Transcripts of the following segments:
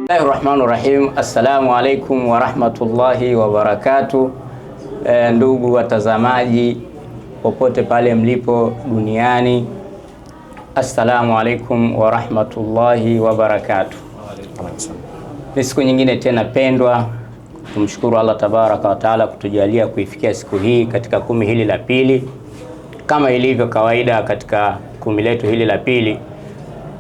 Bismillahirrahmanirrahim. Assalamu alaikum wa rahmatullahi wa barakatuh. Ndugu watazamaji popote pale mlipo duniani, assalamu alaikum wa rahmatullahi wa barakatuh. Ni siku nyingine tena pendwa, tumshukuru Allah tabaraka wa taala kutujalia kuifikia siku hii katika kumi hili la pili. Kama ilivyo kawaida katika kumi letu hili la pili,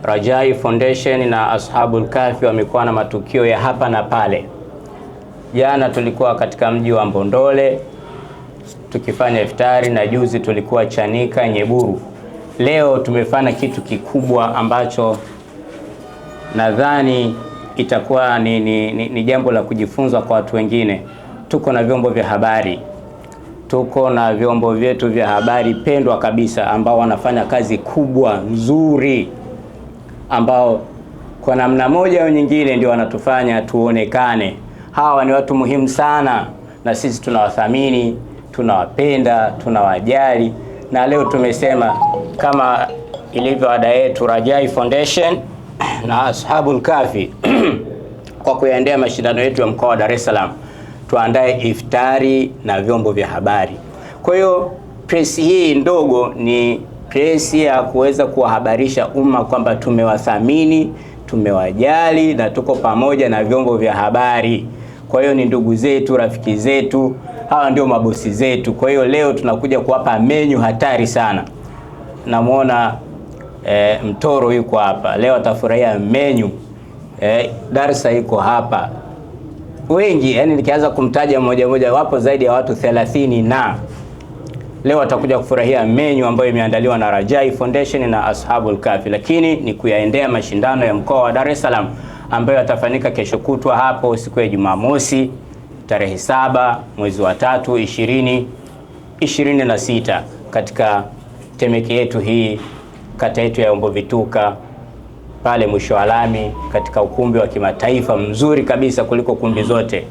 Rajai Foundation na Ashabul Kahfi wamekuwa na matukio ya hapa na pale. Jana tulikuwa katika mji wa Mbondole tukifanya iftari, na juzi tulikuwa Chanika Nyeburu. Leo tumefanya kitu kikubwa ambacho nadhani itakuwa ni jambo la kujifunza kwa watu wengine. Tuko na vyombo vya habari, tuko na vyombo vyetu vya habari pendwa kabisa ambao wanafanya kazi kubwa nzuri, ambao kwa namna moja au nyingine ndio wanatufanya tuonekane. Hawa ni watu muhimu sana, na sisi tunawathamini, tunawapenda, tunawajali. Na leo tumesema kama ilivyo ada yetu, Rajai Foundation na Ashabul Kahfi kwa kuyaendea mashindano yetu ya mkoa wa Dar es Salaam, tuandae iftari na vyombo vya habari. Kwa hiyo press hii ndogo ni press ya kuweza kuwahabarisha umma kwamba tumewathamini, tumewajali na tuko pamoja na vyombo vya habari. Kwa hiyo ni ndugu zetu, rafiki zetu, hawa ndio mabosi zetu. Kwa hiyo leo tunakuja kuwapa menyu hatari sana. Namuona Mtoro yuko hapa leo, atafurahia menyu. Darsa yuko hapa, wengi, yani nikianza kumtaja mmoja mmoja wapo zaidi ya watu 30, na leo atakuja kufurahia menyu ambayo imeandaliwa na Rajai Foundation na Ashabul Kahfi. Lakini ni kuyaendea mashindano ya mkoa wa Dar es Salaam ambayo yatafanyika kesho kutwa hapo siku ya Jumamosi tarehe 7 mwezi wa 3 2026 katika Temeke yetu hii, kata yetu ya Ombovituka, pale mwisho wa lami, katika ukumbi wa kimataifa mzuri kabisa kuliko kumbi zote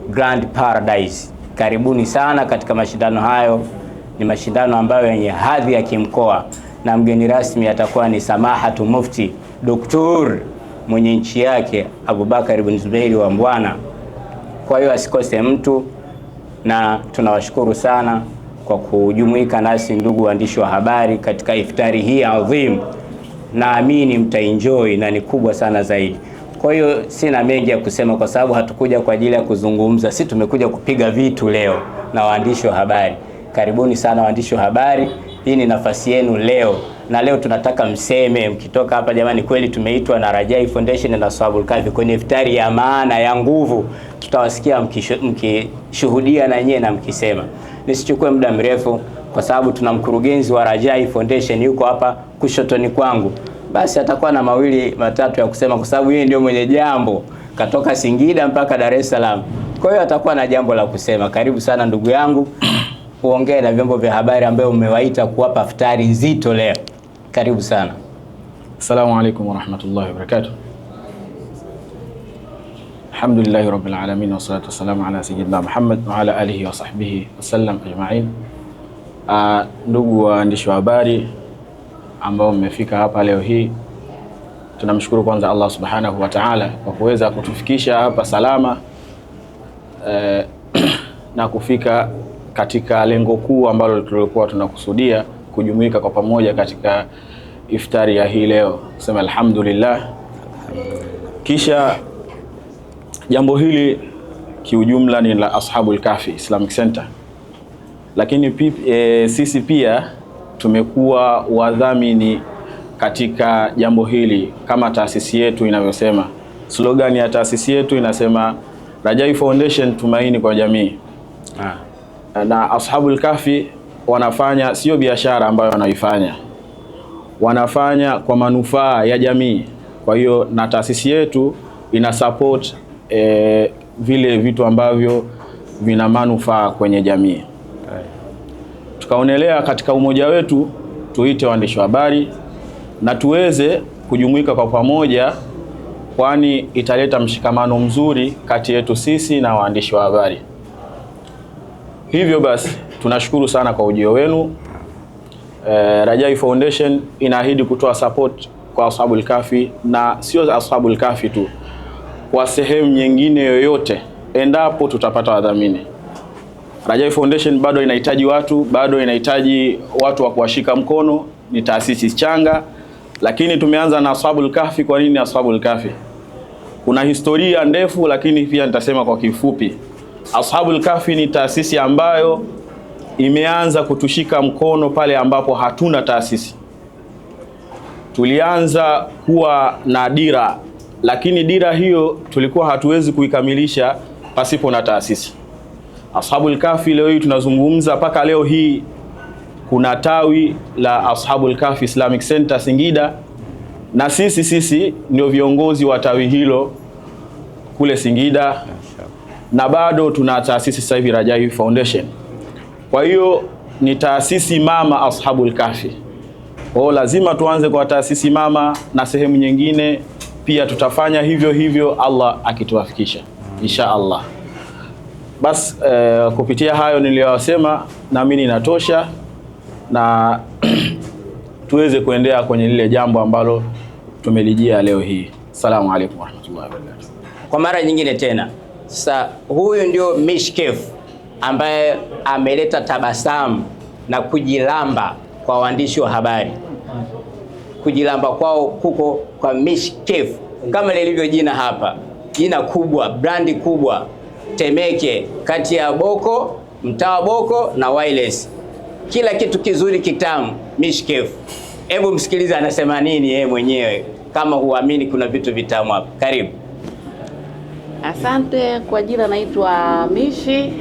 Grand Paradise. Karibuni sana katika mashindano hayo. Ni mashindano ambayo yenye hadhi ya kimkoa, na mgeni rasmi atakuwa ni Samahatu Mufti Doktor mwenye nchi yake Abubakar ibn Zubairi wa Mbwana. Kwa hiyo asikose mtu, na tunawashukuru sana kwa kujumuika nasi ndugu waandishi wa habari katika iftari hii adhim. Naamini mtaenjoy na ni kubwa sana zaidi. Kwa hiyo sina mengi ya kusema kwa sababu hatukuja kwa ajili ya kuzungumza. Sisi tumekuja kupiga vitu leo na waandishi wa habari. Karibuni sana waandishi wa habari. Hii ni nafasi yenu leo. Na leo tunataka mseme mkitoka hapa, jamani, kweli tumeitwa na Rajai Foundation na Ashabul Kahfi kwenye iftari ya maana ya nguvu. Tutawasikia mkishuhudia na nyie na mkisema. Nisichukue muda mrefu kwa sababu tuna mkurugenzi wa Rajai Foundation yuko hapa kushotoni kwangu. Basi atakuwa na mawili matatu ya kusema kwa sababu yeye ndio mwenye jambo, katoka Singida mpaka Dar es Salaam. Kwa hiyo atakuwa na jambo la kusema. Karibu sana ndugu yangu, uongee na vyombo vya habari ambao umewaita kuwapa iftari nzito leo. Karibu sana. Assalamu alaikum wa rahmatullahi wa barakatuh. Alhamdulillahi rabbil alamin, wassalatu wassalamu ala sayyidina Muhammad wa ala alihi wa sahbihi wasallam ajma'in. Ndugu waandishi wa habari ambao mmefika hapa leo hii, tunamshukuru kwanza Allah subhanahu wa ta'ala kwa kuweza kutufikisha hapa salama na kufika katika lengo kuu ambalo tulikuwa tunakusudia kujumuika kwa pamoja katika iftari ya hii leo. Sema alhamdulillah. Kisha jambo hili kiujumla ni la Ashabul Kahfi Islamic Center, lakini sisi pia tumekuwa wadhamini katika jambo hili kama taasisi yetu inavyosema. Slogan ya taasisi yetu inasema Rajai Foundation, tumaini kwa jamii. Na Ashabul Kahfi wanafanya sio biashara ambayo wanaifanya, wanafanya kwa manufaa ya jamii. Kwa hiyo na taasisi yetu ina support vile vitu ambavyo vina manufaa kwenye jamii. Tukaonelea katika umoja wetu tuite waandishi wa habari na tuweze kujumuika kwa pamoja, kwani italeta mshikamano mzuri kati yetu sisi na waandishi wa habari. Hivyo basi tunashukuru sana kwa ujio wenu. Rajai Foundation inaahidi kutoa support kwa Ashabul Kahfi, na sio Ashabul Kahfi tu, kwa sehemu nyingine yoyote endapo tutapata wadhamini. Rajawi Foundation bado inahitaji watu, bado inahitaji watu wa kuwashika mkono. Ni taasisi changa, lakini tumeanza na Ashabul Kahfi. Kwa nini Ashabul Kahfi? Kuna historia ndefu, lakini pia nitasema kwa kifupi. Ashabul Kahfi ni taasisi ambayo imeanza kutushika mkono pale ambapo hatuna taasisi. Tulianza kuwa na dira, lakini dira hiyo tulikuwa hatuwezi kuikamilisha pasipo na taasisi. Ashabul Kahfi leo hii tunazungumza, mpaka leo hii kuna tawi la Ashabul Kahfi Islamic Center Singida, na sisi ndio viongozi wa tawi hilo kule Singida, na bado tuna taasisi sasa hivi Rajawi Foundation. Kwa hiyo ni taasisi mama Ashabul Kahfi. Kwa lazima tuanze kwa taasisi mama, na sehemu nyingine pia tutafanya hivyo hivyo Allah akituwafikisha insha Allah. Bas kupitia hayo niliyosema, naamini inatosha na tuweze kuendea kwenye lile jambo ambalo tumelijia leo hii. Asalamu alaykum warahmatullahi wabarakatuh. Kwa mara nyingine tena, sasa huyu ndio Mishkef ambaye ameleta tabasamu na kujilamba kwa waandishi wa habari. Kujilamba kwao kuko kwa Mishkef, kama lilivyo jina hapa, jina kubwa, brandi kubwa, Temeke, kati ya Boko, mtaa Boko na Wireless. Kila kitu kizuri kitamu, Mishkef. Hebu msikiliza anasema nini yeye mwenyewe, kama huamini kuna vitu vitamu hapa. Karibu. Asante. Kwa jina naitwa Mishi.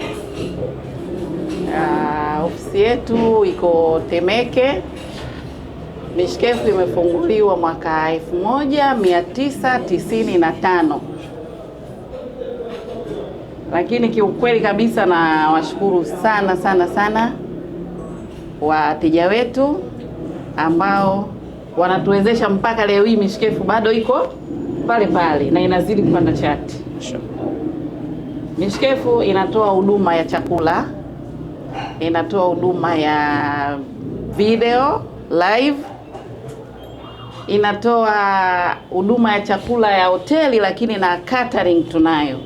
Ofisi yetu iko Temeke. Mishkef imefunguliwa mwaka 1995. Lakini kiukweli kabisa na washukuru sana wateja wetu ambao wanatuwezesha mpaka leo hii Mishkef bado iko pale pale na inazidi kupanda chati. Mishkef inatoa huduma ya chakula, inatoa huduma ya video live, inatoa huduma ya chakula ya hoteli, lakini na catering tunayo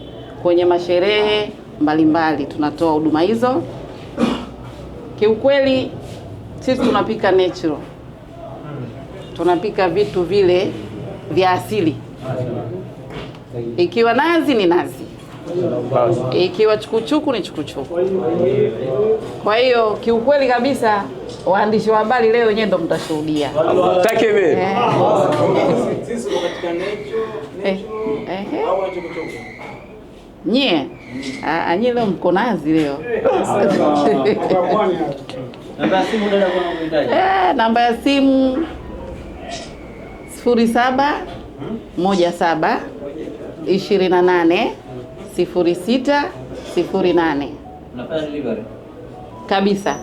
kwenye masherehe mbalimbali tunatoa huduma hizo. Kiukweli sisi tunapika natural, tunapika vitu vile vya asili. Ikiwa nazi ni nazi, ikiwa chukuchuku ni chukuchuku. Kwa hiyo kiukweli kabisa, waandishi wa habari leo wenyewe ndo mtashuhudia. Takbir. Sisi katika Nye leo mko nazi leo. Namba ya simu dada, kwa unahitaji? Namba ya simu 0717 28 0608. Unafanya delivery? Kabisa.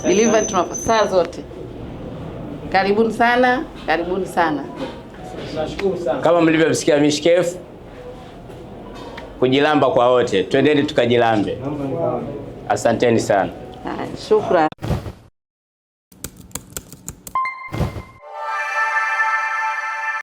Delivery tunafanya saa zote. Karibuni sana, karibuni sana. Nashukuru sana. Kama mlivyomsikia Mishkef, kujilamba kwa wote. Twendeni tukajilambe. Asanteni sana. Shukrani.